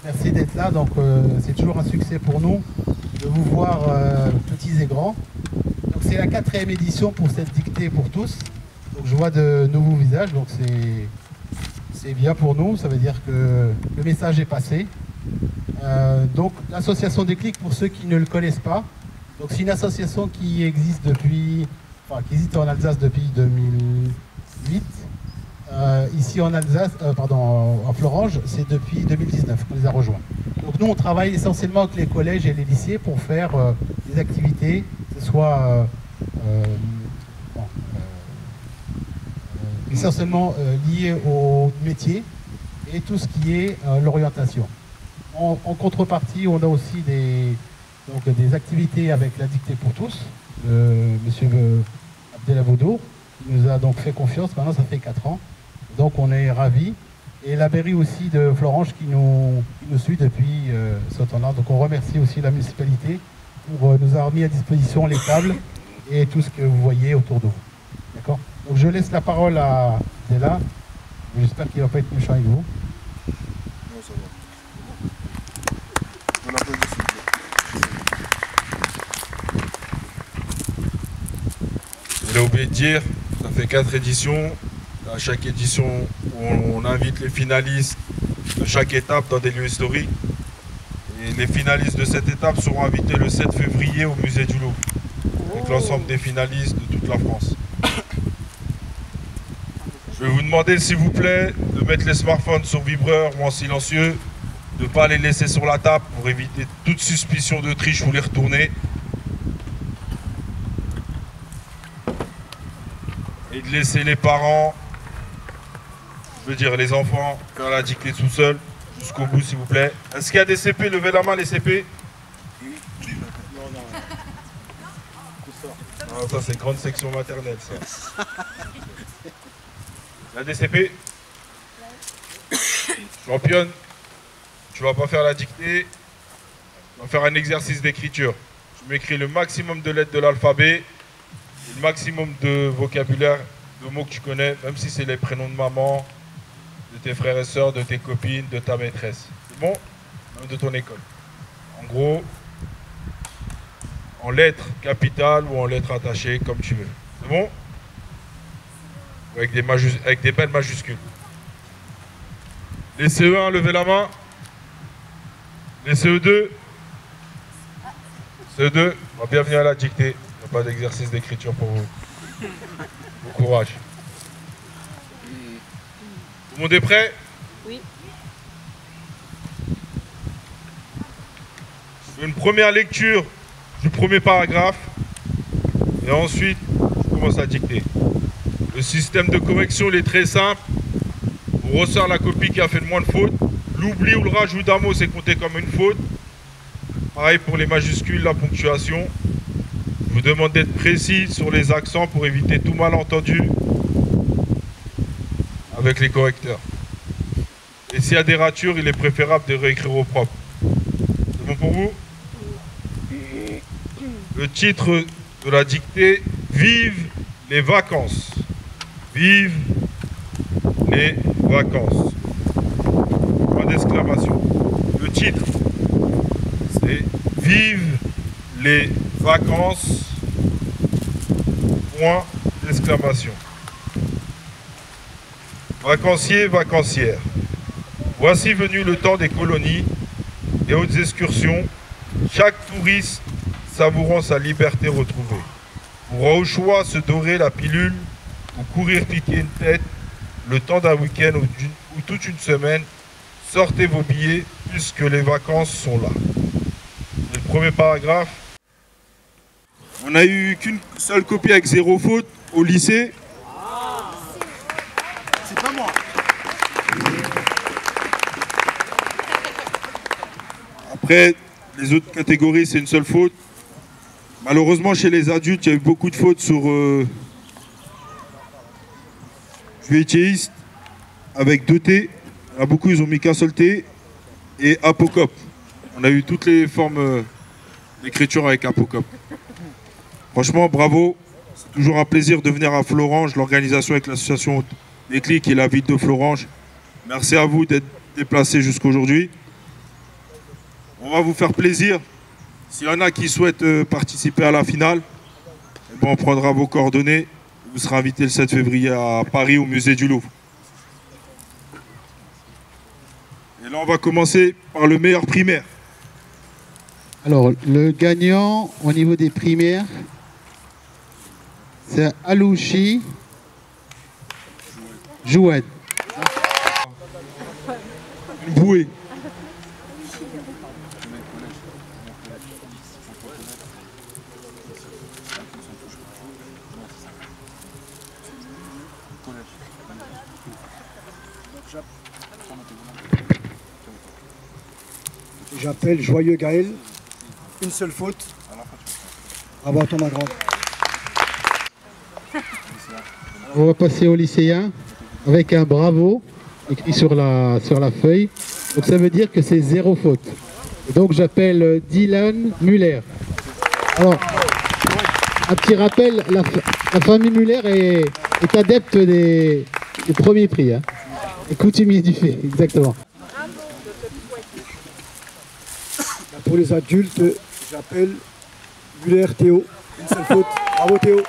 Merci d'être là. Donc, c'est toujours un succès pour nous de vous voir petits et grands. Donc, c'est la 4e édition pour cette dictée pour tous. Donc, je vois de nouveaux visages. Donc, c'est bien pour nous. Ça veut dire que le message est passé. Donc, l'association Déclic, pour ceux qui ne le connaissent pas, donc c'est une association qui existe depuis, enfin, qui existe en Alsace depuis 2008. Ici en Alsace, en Florange, c'est depuis 2019 qu'on les a rejoints. Donc nous, on travaille essentiellement avec les collèges et les lycées pour faire des activités, que ce soit essentiellement liées au métier et tout ce qui est l'orientation. En contrepartie, on a aussi des activités avec la dictée pour tous, M. Abdelaboudour, qui nous a donc fait confiance. Maintenant, ça fait 4 ans. Donc, on est ravis. Et la mairie aussi de Florange qui nous suit depuis ce temps-là. Donc, on remercie aussi la municipalité pour nous avoir mis à disposition les tables et tout ce que vous voyez autour de vous. D'accord? Donc, je laisse la parole à Della. J'espère qu'il ne va pas être méchant avec vous. Non, ça va. On l'applaudit, s'il vous plaît. J'ai oublié de dire, ça fait 4 éditions. À chaque édition, on invite les finalistes de chaque étape dans des lieux historiques. Et les finalistes de cette étape seront invités le 7 février au musée du Louvre, avec l'ensemble des finalistes de toute la France. Je vais vous demander, s'il vous plaît, de mettre les smartphones sur vibreur ou en silencieux, de ne pas les laisser sur la table pour éviter toute suspicion de triche ou les retourner. Et de laisser les parents, je veux dire les enfants, faire la dictée tout seul, jusqu'au bout s'il vous plaît. Est-ce qu'il y a des CP? Levez la main les CP. Non, ça c'est grande section maternelle ça. La DCP. Championne, tu vas pas faire la dictée, tu vas faire un exercice d'écriture. Tu m'écris le maximum de lettres de l'alphabet, le maximum de vocabulaire, de mots que tu connais, même si c'est les prénoms de maman, de tes frères et sœurs, de tes copines, de ta maîtresse. C'est bon? Même de ton école. En gros, en lettres capitales ou en lettres attachées, comme tu veux. C'est bon? Avec des belles majuscules. Les CE1, levez la main. Les CE2. CE2, bienvenue à la dictée. Il n'y a pas d'exercice d'écriture pour vous. Bon courage. Tout le monde est prêt? Oui. Je fais une première lecture du premier paragraphe. Et ensuite, je commence à dicter. Le système de correction, il est très simple. On ressort la copie qui a fait le moins de fautes. L'oubli ou le rajout d'un mot, c'est compté comme une faute. Pareil pour les majuscules, la ponctuation. Je vous demande d'être précis sur les accents pour éviter tout malentendu avec les correcteurs. Et s'il y a des ratures, il est préférable de réécrire au propre. C'est bon pour vous? Le titre de la dictée, Vive les vacances. Vive les vacances. Point d'exclamation. Le titre, c'est Vive les vacances. Point d'exclamation. Vacanciers, vacancières. Voici venu le temps des colonies et autres excursions. Chaque touriste savourant sa liberté retrouvée pourra au choix se dorer la pilule ou courir piquer une tête le temps d'un week-end ou toute une semaine. Sortez vos billets puisque les vacances sont là. Et le premier paragraphe. On n'a eu qu'une seule copie avec 0 faute au lycée. C'est pas moi. Après, les autres catégories, c'est une seule faute. Malheureusement, chez les adultes, il y a eu beaucoup de fautes sur juilletiste avec 2 T. Il y en a beaucoup, ils ont mis qu'un seul T. Et apocope. On a eu toutes les formes d'écriture avec apocope. Franchement, bravo. C'est toujours un plaisir de venir à Florange, l'organisation avec l'association Déclic et la ville de Florange. Merci à vous d'être déplacés jusqu'aujourd'hui. On va vous faire plaisir. S'il y en a qui souhaitent participer à la finale, eh ben, on prendra vos coordonnées. Vous serez invité le 7 février à Paris au musée du Louvre. Et là, on va commencer par le meilleur primaire. Alors, le gagnant au niveau des primaires, c'est Alouchi Joued. Boué. J'appelle Joyeux Gaël. Une seule faute. Abattant ma grande. On va passer au lycéen avec un bravo écrit sur la feuille. Donc ça veut dire que c'est 0 faute. Et donc j'appelle Dylan Muller. Alors, un petit rappel, la famille Muller est adepte des premiers prix. Hein. Et coutumier du fait, exactement. Pour les adultes, j'appelle Muller Théo. Une seule faute. Bravo Théo.